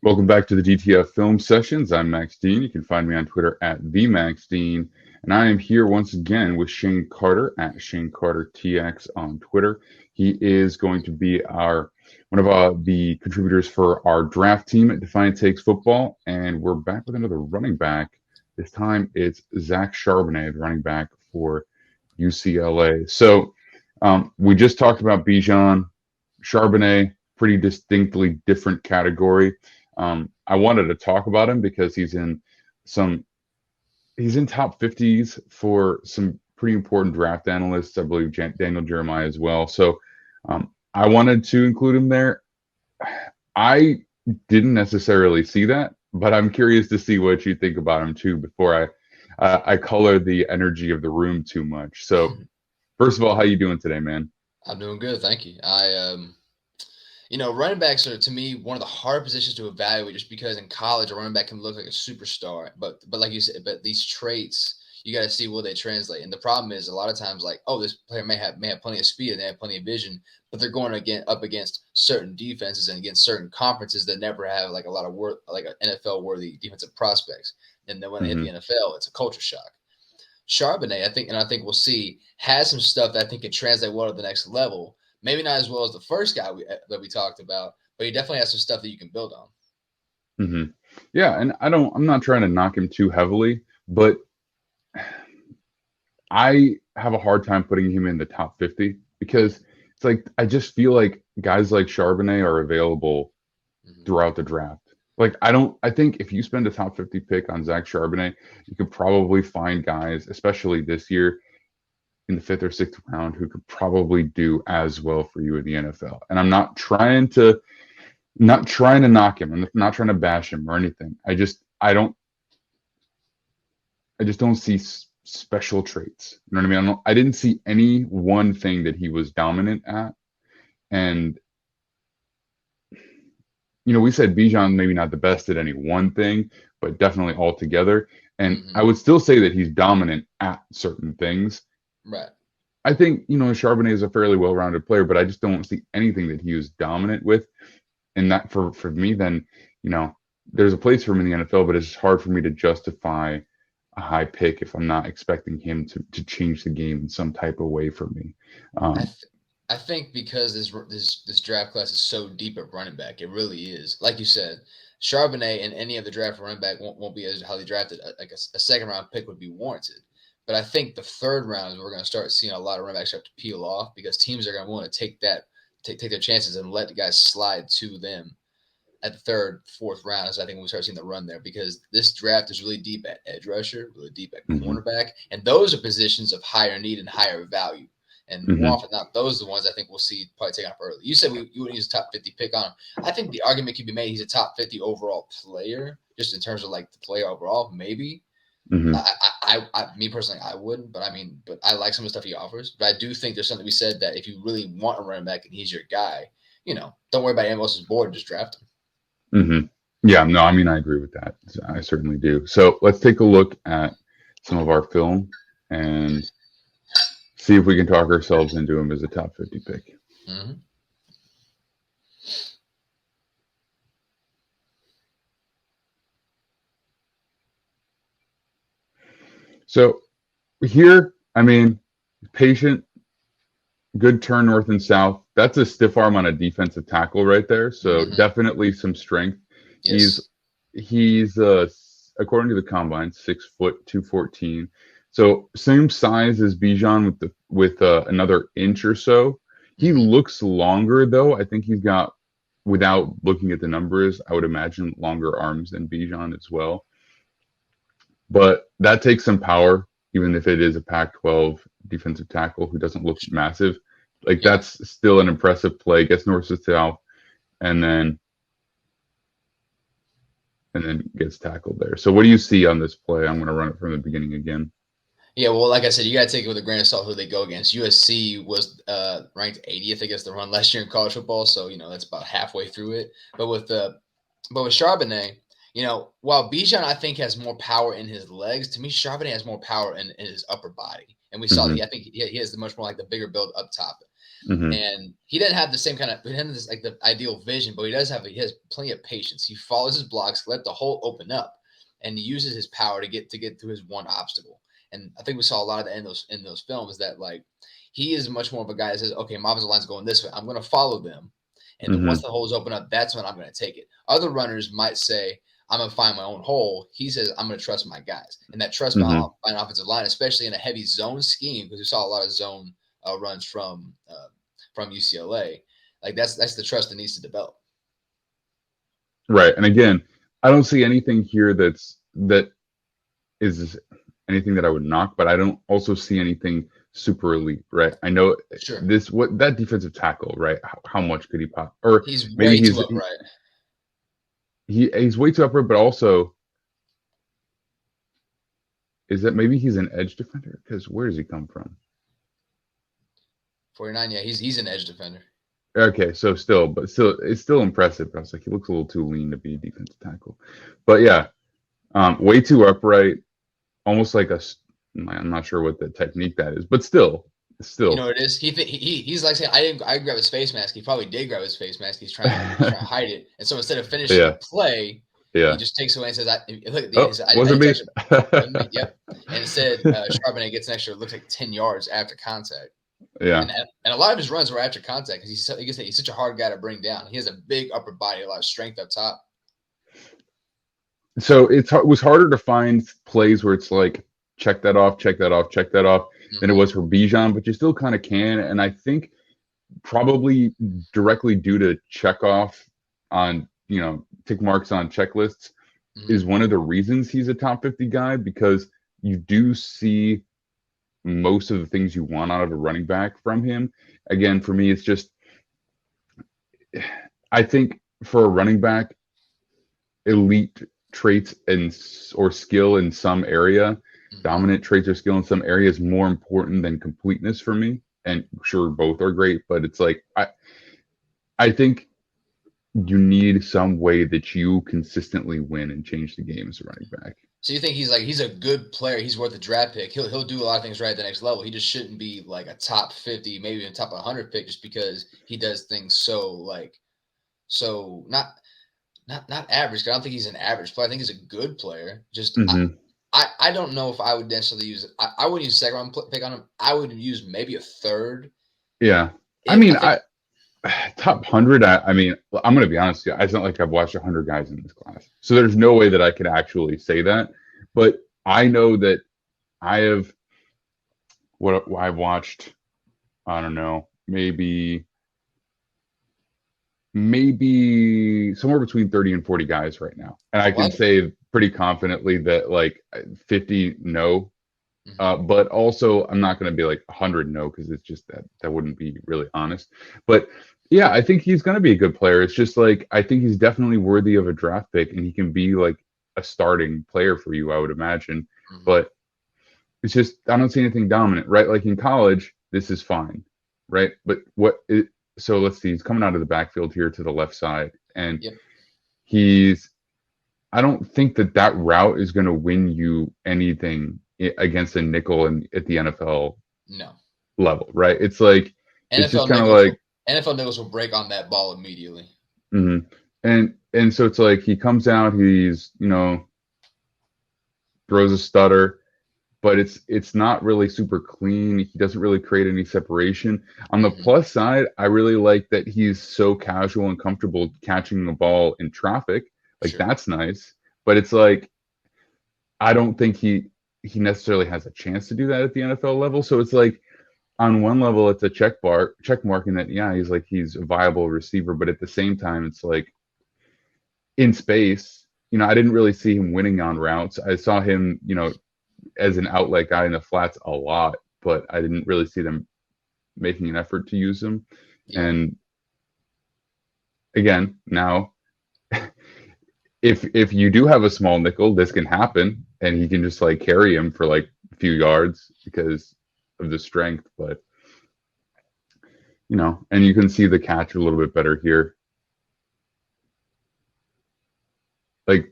Welcome back to the DTF Film Sessions. I'm Max Dean. You can find me on Twitter at @TheMaxDean. And I am here once again with Shane Carter at ShaneCarterTX on Twitter. He is going to be our one of the contributors for our draft team at Defiant Takes Football. And we're back with another running back. This time it's Zach Charbonnet, the running back for UCLA. We just talked about Bijan. Charbonnet, pretty distinctly different category. I wanted to talk about him because some he's in top 50s for some pretty important draft analysts. I believe Daniel Jeremiah as well. I wanted to include him there. I didn't necessarily see that, but I'm curious to see what you think about him too before I color the energy of the room too much. So first of all, how you doing today, man? I'm doing good, thank you. Running backs are to me one of the hard positions to evaluate, just because in college a running back can look like a superstar, but like you said, but these traits you got to see will they translate. And the problem is a lot of times, like, oh, this player may have plenty of speed and they have plenty of vision, but they're going up against certain defenses and against certain conferences that never have like a lot of like an NFL worthy defensive prospects. And then when they hit the Mm-hmm. NFL, it's a culture shock. Charbonnet, I think we'll see, has some stuff that I think can translate well to the next level. Maybe not as well as the first guy that we talked about, but he definitely has some stuff that you can build on. Mm-hmm. Yeah, and I'm not trying to knock him too heavily, but I have a hard time putting him in the top 50 because it's like I just feel like guys like Charbonnet are available Mm-hmm. throughout the draft. I think if you spend a top 50 pick on Zach Charbonnet, you could probably find guys, especially this year in the fifth or sixth round, who could probably do as well for you in the NFL. And I'm not trying to knock him. I'm not trying to bash him or anything. I just don't see special traits. You know what I mean? I didn't see any one thing that he was dominant at. And, we said Bijan maybe not the best at any one thing, but definitely all together. And I Mm-hmm. would still say that he's dominant at certain things. Right. I think, Charbonnet is a fairly well rounded player, but I just don't see anything that he was dominant with. And that for me, then, you know, there's a place for him in the NFL, but it's hard for me to justify a high pick if I'm not expecting him to change the game in some type of way for me. I Um, th- I think because this draft class is so deep at running back, it really is. Like you said, Charbonnet and any of the draft running back won't be as highly drafted. Like a second round pick would be warranted. But I think the third round is where we're going to start seeing a lot of running backs start to peel off, because teams are going to want to take their chances and let the guys slide to them at the third, fourth round. So I think we start seeing the run there, because this draft is really deep at edge rusher, really deep at mhm, cornerback, and those are positions of higher need and higher value. And more mhm, often than not, those are the ones I think we'll see probably taken off early. You said you would use a top 50 pick on him. I think the argument could be made he's a top 50 overall player, just in terms of like the player overall, maybe. mhm. Me personally, I wouldn't, but but I like some of the stuff he offers. But I do think there's something to be said that if you really want a running back and he's your guy, don't worry about anyone else's board, just draft him. Hmm. Yeah, no, I mean, I agree with that. I certainly do. So let's take a look at some of our film and see if we can talk ourselves into him as a top 50 pick. Mm-hmm. So here, I mean, patient, good turn north and south. That's a stiff arm on a defensive tackle right there. So Mm-hmm. definitely some strength. He's Yes. he's according to the combine 6 foot 214. So same size as Bijan with another inch or so. He Mm-hmm. looks longer though. I think he's got, without looking at the numbers, I would imagine longer arms than Bijan as well. But that takes some power, even if it is a Pac-12 defensive tackle who doesn't look massive. Like Yeah. that's still an impressive play. Gets north to south, and then gets tackled there. So what do you see on this play? I'm going to run it from the beginning again. Yeah, well, like I said, you got to take it with a grain of salt who they go against. USC was ranked 80th against the run last year in college football, so that's about halfway through it. But with Charbonnet, while Bijan I think has more power in his legs, to me Charbonnet has more power in his upper body, and we saw that. Hmm. I think he has the much more like the bigger build up top. Mm-hmm. And he didn't have the same kind of, he didn't have this, like the ideal vision, but he has plenty of patience. He follows his blocks, let the hole open up, and he uses his power to get through his one obstacle. And I think we saw a lot of that in those films, that like he is much more of a guy that says, okay, my offensive line's going this way, I'm going to follow them. And then once Mm-hmm. the holes open up, that's when I'm going to take it. Other runners might say, I'm going to find my own hole. He says, I'm going to trust my guys. And that trust by Mm-hmm. an offensive line, especially in a heavy zone scheme, because we saw a lot of zone runs from UCLA. Like that's the trust that needs to develop. Right. And again, I don't see anything here that is anything that I would knock, but I don't also see anything super elite, right? I know Sure. this what that defensive tackle, right? How much could he pop? Or He's maybe way too upright. he's way too upright, but also is that maybe he's an edge defender? Because where does he come from? 49, yeah, he's an edge defender. Okay, so still, it's still impressive. But I was like, he looks a little too lean to be a defensive tackle. But yeah, way too upright, almost like I'm not sure what the technique that is, but still. You know what it is? He's like saying, I grab his face mask. He probably did grab his face mask. He's trying to hide it. And so instead of finishing Yeah, the play, he yeah. just takes away and says, look at the end. Oh, He said, I wasn't didn't me. touch it. Wasn't me. Yep. And instead, Charbonnet gets an extra, looks like 10 yards after contact. Yeah. And a lot of his runs were after contact because he's such a hard guy to bring down. He has a big upper body, a lot of strength up top. So it was harder to find plays where it's like check that off, check that off, check that off than it was for Bijan, but you still kind of can. And I think probably directly due to check off on, tick marks on checklists is one of the reasons he's a top 50 guy, because you do see most of the things you want out of a running back from him. Again, for me, it's just, I think for a running back, elite traits or skill in some area, dominant traits or skill in some area is more important than completeness for me. And sure, both are great, but it's like I think you need some way that you consistently win and change the game as a running back. So you think he's a good player? He's worth a draft pick. He'll do a lot of things right at the next level. He just shouldn't be like a top 50, maybe even top 100 pick, just because he does things so not average. I don't think he's an average player. I think he's a good player. Just I don't know if I would necessarily use. I wouldn't use second round pick on him. I would use maybe a third. Yeah, I top 100. I mean, I'm going to be honest with you. It's not like I've watched 100 guys in this class, so there's no way that I could actually say that. But I know that I have what I've watched. I don't know, maybe somewhere between 30 and 40 guys right now, and I can say pretty confidently that like 50 no. But also, I'm not going to be like 100 no, because it's just that wouldn't be really honest. But yeah, I think he's going to be a good player. It's just like I think he's definitely worthy of a draft pick, and he can be like a starting player for you, I would imagine. But it's just I don't see anything dominant, right? Like in college, this is fine, right? But so let's see. He's coming out of the backfield here to the left side, and I don't think that route is going to win you anything against a nickel at the NFL level, right? It's like it's just kind of like NFL nickels will break on that ball immediately. And so it's like he comes out, he's throws a stutter, but it's not really super clean. He doesn't really create any separation. On the plus side, I really like that he's so casual and comfortable catching the ball in traffic. Like that's nice, but it's like I don't think he necessarily has a chance to do that at the NFL level. So it's like on one level it's a check mark in that he's a viable receiver, but at the same time it's like in space, I didn't really see him winning on routes. I saw him, as an outlet guy in the flats a lot, but I didn't really see them making an effort to use him. And again, now if you do have a small nickel, this can happen, and he can just like carry him for like a few yards because of the strength. But and you can see the catch a little bit better here. Like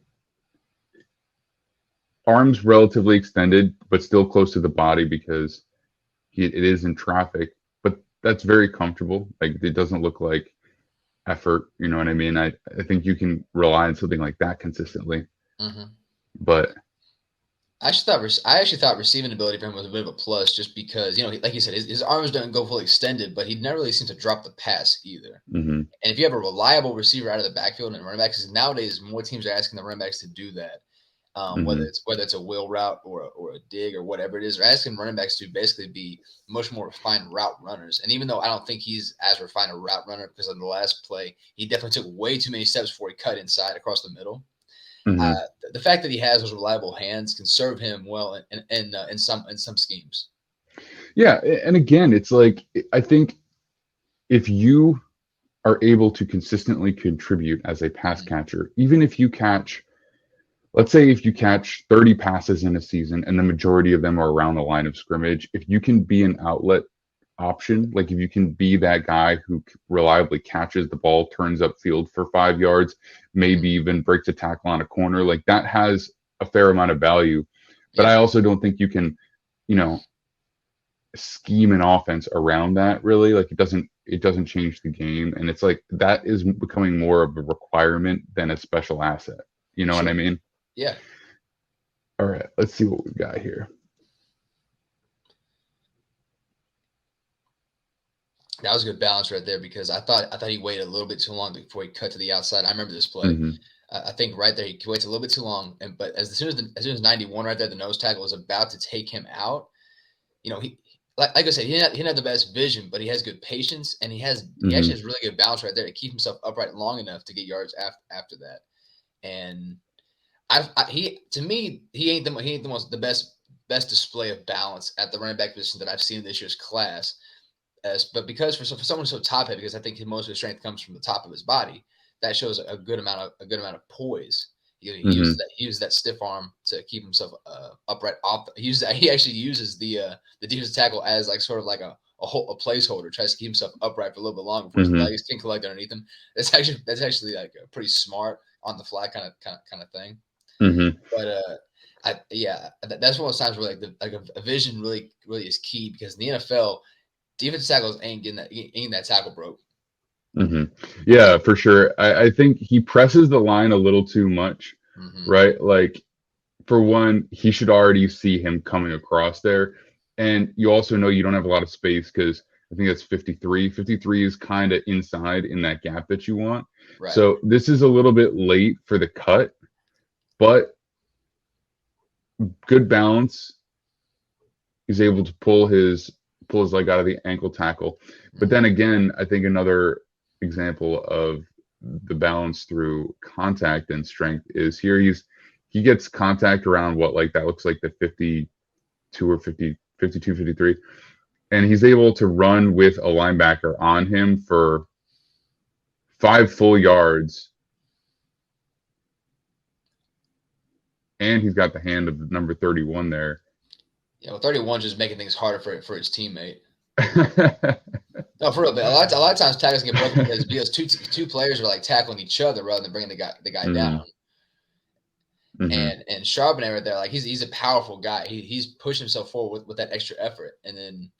arms relatively extended, but still close to the body because it is in traffic. But that's very comfortable. Like it doesn't look like effort. You know what I mean? I think you can rely on something like that consistently. Mm-hmm. But I actually thought receiving ability for him was a bit of a plus, just because like you said, his arms don't go fully extended, but he never really seems to drop the pass either. mm-hmm. And if you have a reliable receiver out of the backfield and running backs, because nowadays more teams are asking the running backs to do that, whether it's a wheel route or a dig or whatever it is, they're asking running backs to basically be much more refined route runners. And even though I don't think he's as refined a route runner, because on the last play he definitely took way too many steps before he cut inside across the middle. The fact that he has those reliable hands can serve him well in some schemes. Yeah, and again, it's like I think if you are able to consistently contribute as a pass catcher, even if you catch, let's say if you catch 30 passes in a season and the majority of them are around the line of scrimmage, if you can be an outlet option, like if you can be that guy who reliably catches the ball, turns up field for 5 yards, maybe even breaks a tackle on a corner, like that has a fair amount of value. But I also don't think you can, scheme an offense around that really. Like it doesn't change the game. And it's like that is becoming more of a requirement than a special asset. You know what I mean? Yeah. All right, let's see what we've got here. That was a good balance right there, because I thought he waited a little bit too long before he cut to the outside. I remember this play. I think right there he waits a little bit too long, but as soon as 91 right there, the nose tackle was about to take him out. He like I said, he didn't have the best vision, but he has good patience, and he actually has really good balance right there to keep himself upright long enough to get yards after that. And to me he ain't the best display of balance at the running back position that I've seen in this year's class. But because for someone so top heavy, because I think most of his strength comes from the top of his body, that shows a good amount of poise. He uses that stiff arm to keep himself upright off. He actually uses the defensive tackle as like sort of like a placeholder, tries to keep himself upright for a little bit longer before his legs can collect underneath him. That's actually like a pretty smart on the fly kind of thing. But that's one of those times where like a vision really is key, because in the NFL, defensive tackles ain't getting that tackle broke. Yeah, for sure. I think he presses the line a little too much, right? Like, for one, he should already see him coming across there. And you also know you don't have a lot of space, because I think that's 53. 53 is kind of inside in that gap that you want. Right. So this is a little bit late for the cut, but good balance. He's able to pull his leg out of the ankle tackle. But then again, I think another example of the balance through contact and strength is here. He gets contact around that looks like the 52 or 50, 52, 53. And he's able to run with a linebacker on him for 5 full yards. And he's got the hand of number 31 there. Yeah, well, 31 just making things harder for his teammate. No, for real. But a lot of times tackles get broken because two players are like tackling each other rather than bringing the guy down. And Charbonnet right there, like he's a powerful guy. He's pushing himself forward with that extra effort. And then,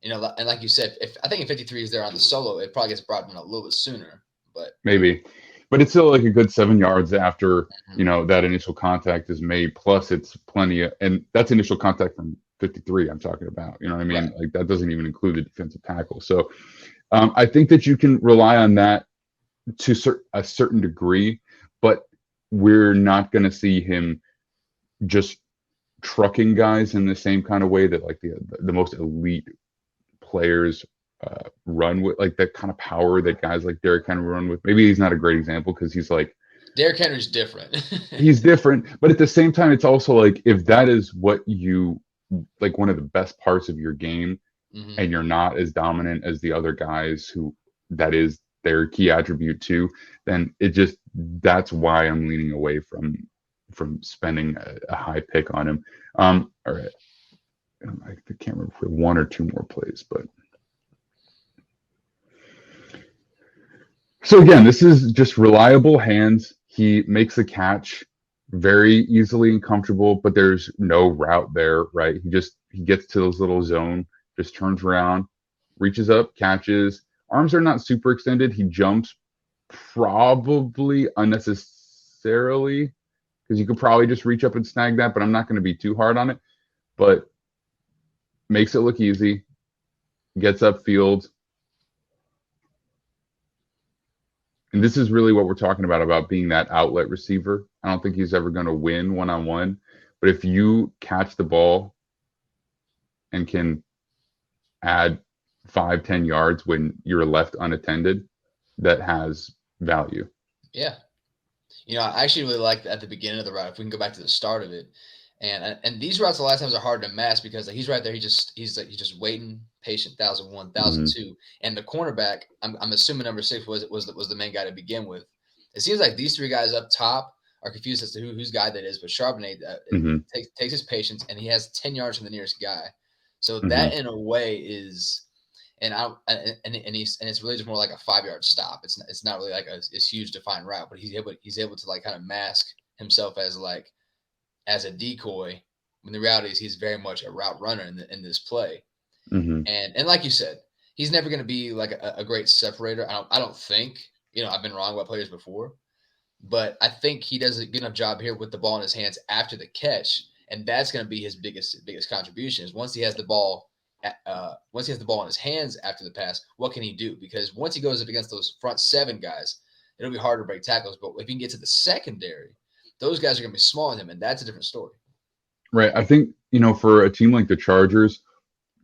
and like you said, I think if 53 is there on the solo, it probably gets brought in a little bit sooner. But maybe. But it's still like a good 7 yards after, that initial contact is made. Plus it's plenty and that's initial contact from 53 I'm talking about. You know what I mean? Right. Like that doesn't even include the defensive tackle. So I think that you can rely on that to a certain degree, but we're not going to see him just trucking guys in the same kind of way that like the most elite players run with, like that kind of power that guys like Derrick Henry run with. Maybe he's not a great example because he's like Derrick Henry's different. He's different, but at the same time, it's also like if that is what you like, one of the best parts of your game, and you're not as dominant as the other guys who that is their key attribute too, then that's why I'm leaning away from spending a high pick on him. All right, I can't remember for 1 or 2 more plays, but. So again, this is just reliable hands. He makes a catch very easily and comfortable, but there's no route there, right? He gets to this little zone, just turns around, reaches up, catches. Arms are not super extended. He jumps probably unnecessarily because you could probably just reach up and snag that, but I'm not going to be too hard on it. But makes it look easy, gets upfield. And this is really what we're talking about being that outlet receiver. I don't think he's ever going to win one-on-one. But if you catch the ball and can add 5-10 yards when you're left unattended, that has value. Yeah. I actually really like at the beginning of the route, if we can go back to the start of it. And these routes a lot of times are hard to mask because he's right there. He's just waiting, patient, 1,001, 1,002. And the cornerback, I'm assuming number 6 was the main guy to begin with. It seems like these 3 guys up top are confused as to whose guy that is. But Charbonnet takes his patience, and he has 10 yards from the nearest guy. So that in a way is, and it's really just more like a 5-yard stop. It's not really like a huge defined route, but he's able to like kind of mask himself as a decoy, when the reality is he's very much a route runner in this play. And like you said, he's never going to be like a great separator. I don't think, I've been wrong about players before, but I think he does a good enough job here with the ball in his hands after the catch. And that's going to be his biggest contribution is once he has the ball in his hands after the pass, what can he do? Because once he goes up against those front 7 guys, it'll be hard to break tackles. But if he can get to the secondary, those guys are going to be smaller than him, and that's a different story. Right. I think, for a team like the Chargers,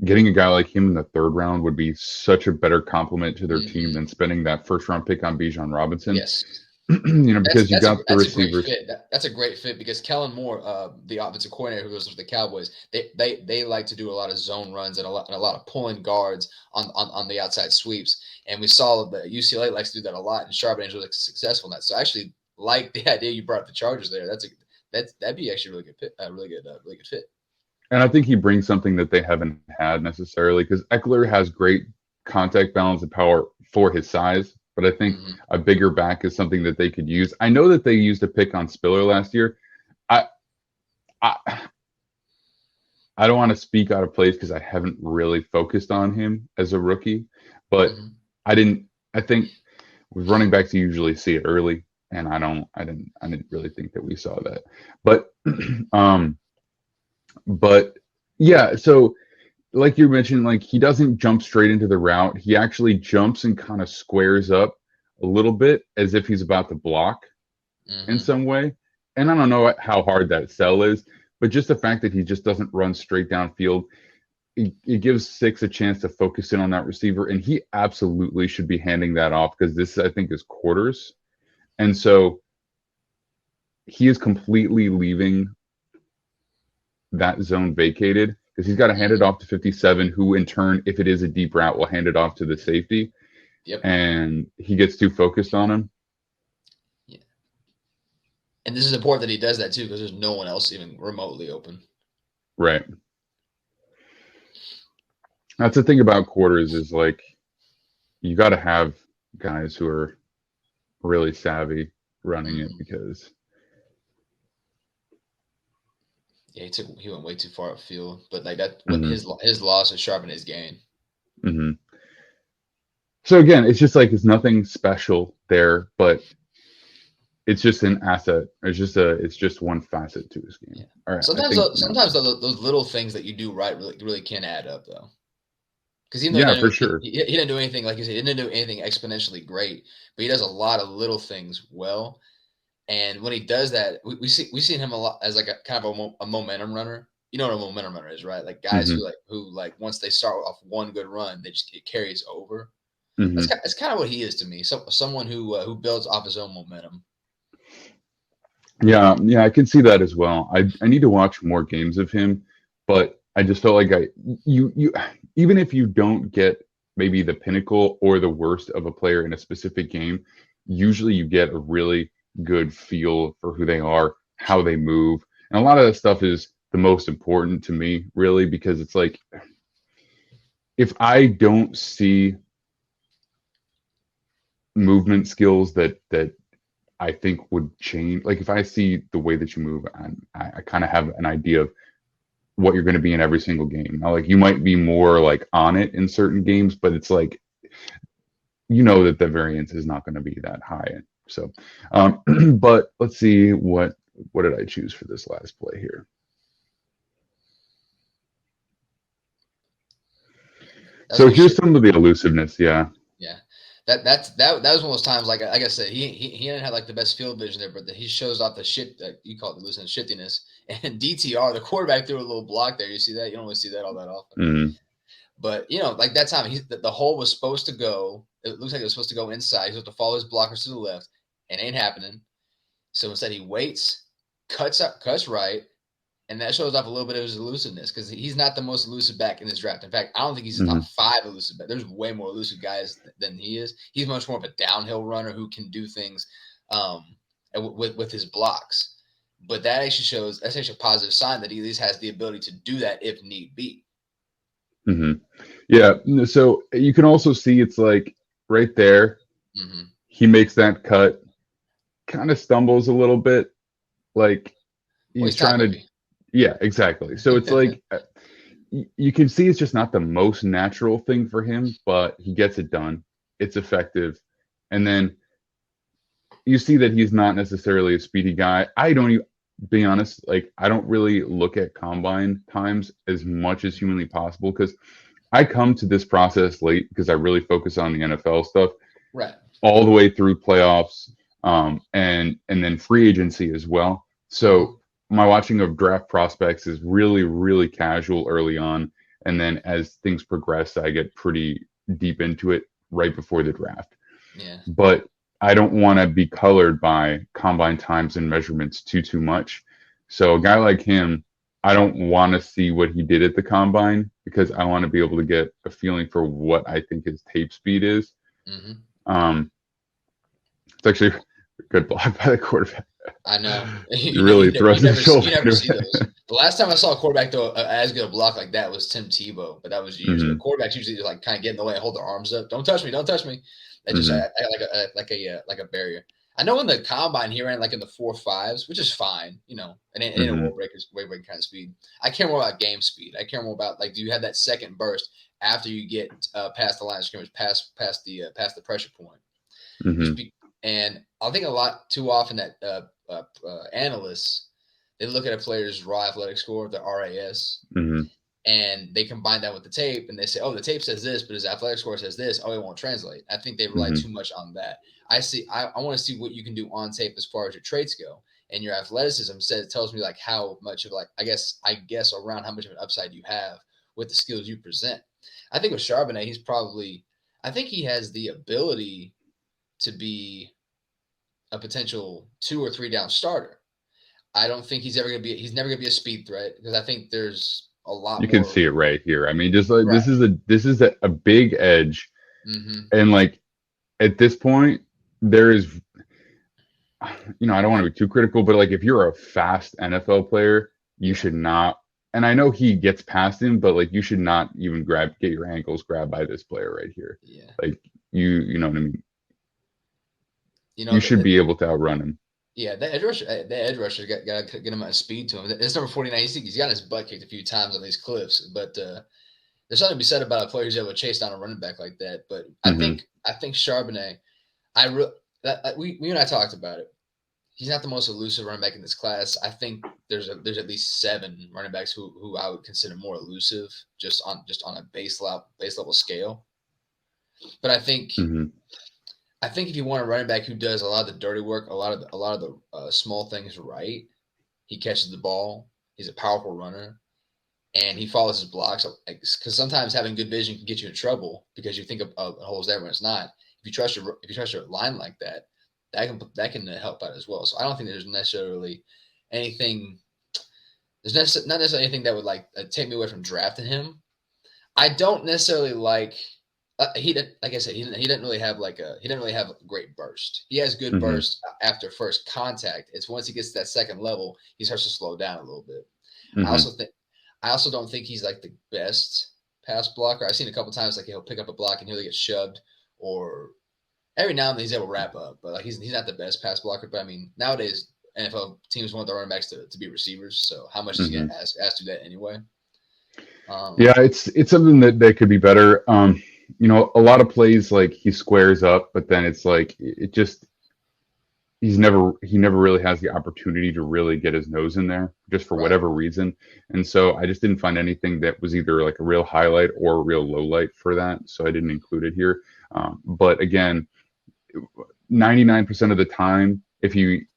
getting a guy like him in the 3rd round would be such a better compliment to their team than spending that 1st-round pick on Bijan Robinson. Yes. Because you got the receivers. That's a great fit because Kellen Moore, the offensive coordinator who goes with the Cowboys, they like to do a lot of zone runs and a lot of pulling guards on the outside sweeps. And we saw that UCLA likes to do that a lot, and Charbonnet is really successful in that. So I actually like the idea you brought up the Chargers there. That'd be actually a really good fit. And I think he brings something that they haven't had necessarily because Eckler has great contact balance and power for his size. But I think a bigger back is something that they could use. I know that they used a pick on Spiller last year. I don't want to speak out of place because I haven't really focused on him as a rookie, but I think with running backs you usually see it early, and I didn't really think that we saw that. But yeah, so like you mentioned, like he doesn't jump straight into the route. He actually jumps and kind of squares up a little bit as if he's about to block in some way. And I don't know how hard that sell is, but just the fact that he just doesn't run straight downfield, it gives 6 a chance to focus in on that receiver. And he absolutely should be handing that off because this, I think, is quarters. And so he is completely leaving that zone vacated because he's got to hand it off to 57, who in turn, if it is a deep route, will hand it off to the safety. Yep. And he gets too focused on him. Yeah. And this is important that he does that too because there's no one else even remotely open. Right. That's the thing about quarters is like you got to have guys who are really savvy running it because he went way too far upfield, but like that his loss is sharpened his gain. So again, it's just like it's nothing special there, but it's just an asset. It's just one facet to his game. Yeah. All right. Sometimes those little things that you do right really can add up though. Because he didn't do anything, like you said, he didn't do anything exponentially great, but he does a lot of little things well. And when he does that, we've seen him a lot as like a kind of a momentum runner. You know what a momentum runner is, right? Like guys who once they start off one good run, it carries over. That's kind of what he is to me. Someone who builds off his own momentum. Yeah, I can see that as well. I need to watch more games of him, but I just felt like you even if you don't get maybe the pinnacle or the worst of a player in a specific game, usually you get a really good feel for who they are, how they move. And a lot of that stuff is the most important to me, really, because it's like if I don't see movement skills that I think would change, like if I see the way that you move, I kind of have an idea of what you're going to be in every single game. Now, like you might be more like on it in certain games, but it's like that the variance is not going to be that high. So, but let's see what did I choose for this last play here. So here's some of the elusiveness. Yeah. Yeah. That was one of those times, like I said, he didn't have like the best field vision there, but he shows off the shit that you call it, the looseness, shiftiness. And DTR, the quarterback, threw a little block there. You see that? You don't really see that all that often. Mm-hmm. But like that time, the hole was supposed to go. It looks like it was supposed to go inside. He's supposed to follow his blockers to the left, and ain't happening. So instead, he waits, cuts right, and that shows off a little bit of his elusiveness because he's not the most elusive back in this draft. In fact, I don't think he's the top 5 elusive back. There's way more elusive guys than he is. He's much more of a downhill runner who can do things with his blocks. But that's actually a positive sign that he at least has the ability to do that if need be. Mm-hmm. Yeah. So you can also see it's like right there. Mm-hmm. He makes that cut, kind of stumbles a little bit, like he's trying to. Yeah, exactly. So it's like you can see it's just not the most natural thing for him, but he gets it done. It's effective. And then you see that he's not necessarily a speedy guy. I don't even, be honest, like I don't really look at combine times as much as humanly possible because I come to this process late because I really focus on the NFL stuff. Right. All the way through playoffs and then free agency as well. So my watching of draft prospects is really, really casual early on. And then as things progress, I get pretty deep into it right before the draft. Yeah. But I don't want to be colored by combine times and measurements too much. So a guy like him, I don't want to see what he did at the combine because I want to be able to get a feeling for what I think his tape speed is. Mm-hmm. It's actually a good block by the quarterback. I know. He really throws his shoulder. You never see those. The last time I saw a quarterback throw as good a block like that was Tim Tebow, but that was usually quarterbacks usually just like kind of get in the way and hold their arms up. Don't touch me. That just like a barrier. I know in the combine he ran like in the 4.5s, which is fine, and in a way breaking kind of speed. I care more about game speed. I care more about like, do you have that second burst after you get past the line of scrimmage, past the pressure point? Mm-hmm. And I think a lot too often that analysts, they look at a player's raw athletic score, the RAS, and they combine that with the tape, and they say, "Oh, the tape says this, but his athletic score says this. Oh, it won't translate." I think they rely too much on that. I want to see what you can do on tape as far as your traits go, and your athleticism tells me like how much of like I guess around how much of an upside you have with the skills you present. I think with Charbonnet, I think he has the ability to be a potential 2 or 3 down starter. I don't think he's never going to be a speed threat because I think there's a lot. You can see it right here. I mean, just like right. this is a big edge, and like at this point, there is, I don't want to be too critical, but like if you're a fast NFL player, you should not. And I know he gets past him, but like you should not even get your ankles grabbed by this player right here. Yeah, like you know what I mean. You should be able to outrun him. Yeah, the edge rusher got to get him at speed to him. It's number 49. He's gotten his butt kicked a few times on these cliffs, but there's something to be said about a player who's able to chase down a running back like that. But I think Charbonnet, we and I talked about it. He's not the most elusive running back in this class. I think there's at least 7 running backs who I would consider more elusive just on a base level scale. But I think. I think if you want a running back who does a lot of the dirty work, a lot of the small things right, he catches the ball. He's a powerful runner, and he follows his blocks. Because sometimes having good vision can get you in trouble because you think a hole's there when it's not. If you trust your line like that, that can help out as well. So I don't think there's necessarily anything. There's not necessarily anything that would like take me away from drafting him. I don't necessarily like. He didn't really have a great burst. He has good burst after first contact. It's once he gets to that second level, he starts to slow down a little bit. I also don't think he's like the best pass blocker. I've seen a couple times like he'll pick up a block and he'll get shoved, or every now and then he's able to wrap up. But like he's not the best pass blocker. But I mean nowadays NFL teams want their running backs to be receivers. So how much is he going to ask to do that anyway? Yeah, it's something that could be better. A lot of plays like he squares up, but then it's like it just he never really has the opportunity to really get his nose in there just for whatever reason. And so I just didn't find anything that was either like a real highlight or a real low light for that. So I didn't include it here. But again, 99% of the time, if he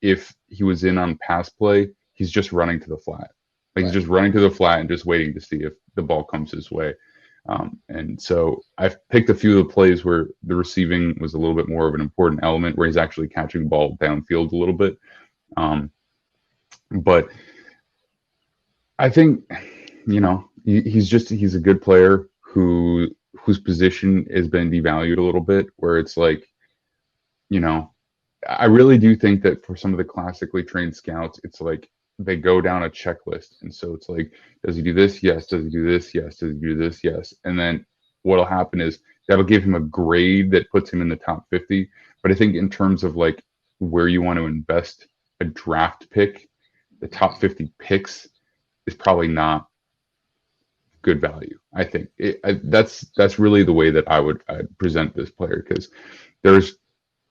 was in on pass play, he's just running to the flat. Like he's just running to the flat and just waiting to see if the ball comes his way. And so I've picked a few of the plays where the receiving was a little bit more of an important element, where he's actually catching the ball downfield a little bit. But I think, he's a good player whose position has been devalued a little bit, where it's like, I really do think that for some of the classically trained scouts, it's like they go down a checklist. And so it's like, does he do this? Yes. Does he do this? Yes. Does he do this? Yes. And then what'll happen is that'll give him a grade that puts him in the top 50. But I think in terms of like where you want to invest a draft pick, the top 50 picks is probably not good value. I think that's really the way that I'd present this player, because there's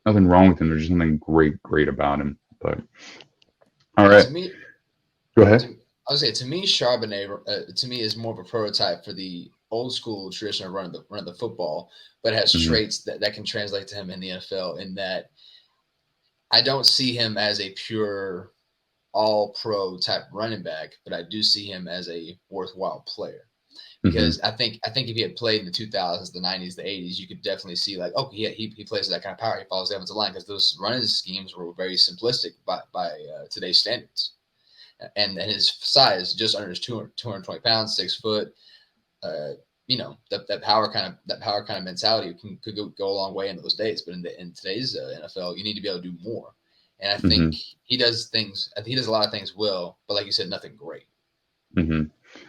nothing wrong with him. There's just something great about him. But all right. Go ahead. I would say, to me, Charbonnet to me is more of a prototype for the old school tradition of running the football, but has traits that can translate to him in the NFL. In that, I don't see him as a pure all-pro type running back, but I do see him as a worthwhile player. Because I think if he had played in the 2000s, the 90s, the 80s, you could definitely see like, oh, he plays that kind of power. He follows the offensive line, because those running schemes were very simplistic by today's standards. And his size, just under 220 pounds, 6 foot, that power kind of mentality could go a long way in those days. But in today's NFL, you need to be able to do more. And I think he does things. I think he does a lot of things well, but like you said, nothing great.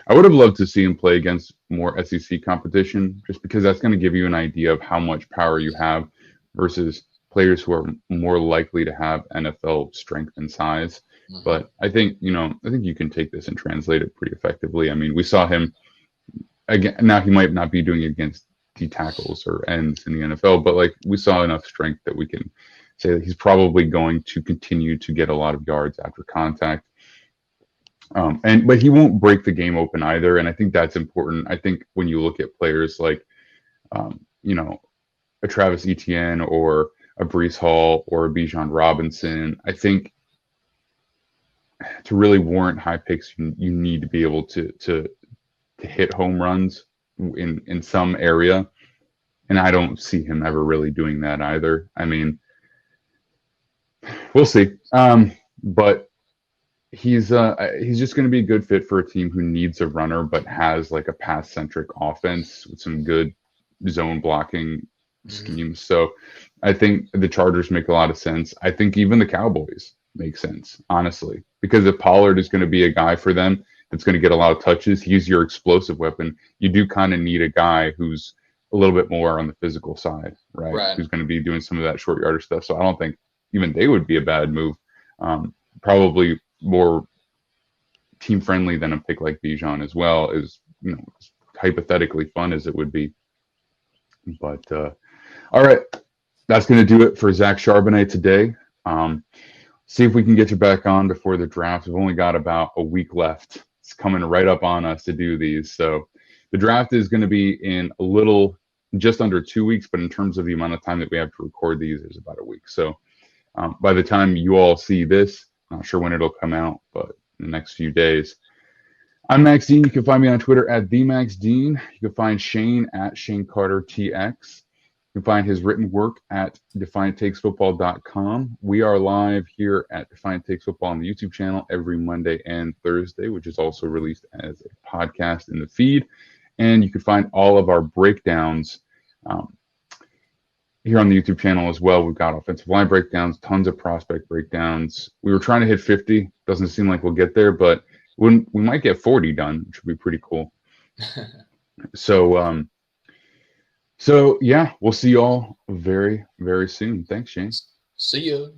I would have loved to see him play against more SEC competition, just because that's going to give you an idea of how much power you have versus players who are more likely to have NFL strength and size. But I think you can take this and translate it pretty effectively. I mean, we saw him again. Now he might not be doing it against D tackles or ends in the NFL, but like we saw enough strength that we can say that he's probably going to continue to get a lot of yards after contact. But he won't break the game open either, and I think that's important. I think when you look at players like, a Travis Etienne or a Breece Hall or a Bijan Robinson, I think to really warrant high picks, you need to be able to hit home runs in some area, and I don't see him ever really doing that either. I mean, we'll see, but he's just going to be a good fit for a team who needs a runner but has like a pass-centric offense with some good zone blocking schemes. So I think the Chargers make a lot of sense. I think even the Cowboys make sense, honestly, because if Pollard is going to be a guy for them that's going to get a lot of touches, he's your explosive weapon. You do kind of need a guy who's a little bit more on the physical side, right? Who's going to be doing some of that short yardage stuff. So I don't think even they would be a bad move. Probably more team friendly than a pick like Bijan as well, as hypothetically fun as it would be. But all right, that's going to do it for Zach Charbonnet today. See if we can get you back on before the draft. We've only got about a week left. It's coming right up on us to do these. So the draft is going to be in just under 2 weeks, but in terms of the amount of time that we have to record these, is about a week. So by the time you all see this, not sure when it'll come out, but in the next few days. I'm Max Dean. You can find me on Twitter at TheMaxDean. You can find Shane at ShaneCarterTX. You can find his written work at DefiantTakesFootball.com. We are live here at Defiant Takes Football on the YouTube channel every Monday and Thursday, which is also released as a podcast in the feed. And you can find all of our breakdowns here on the YouTube channel as well. We've got offensive line breakdowns, tons of prospect breakdowns. We were trying to hit 50. Doesn't seem like we'll get there, but we might get 40 done, which would be pretty cool. So yeah, we'll see you all very, very soon. Thanks, Shane. See you.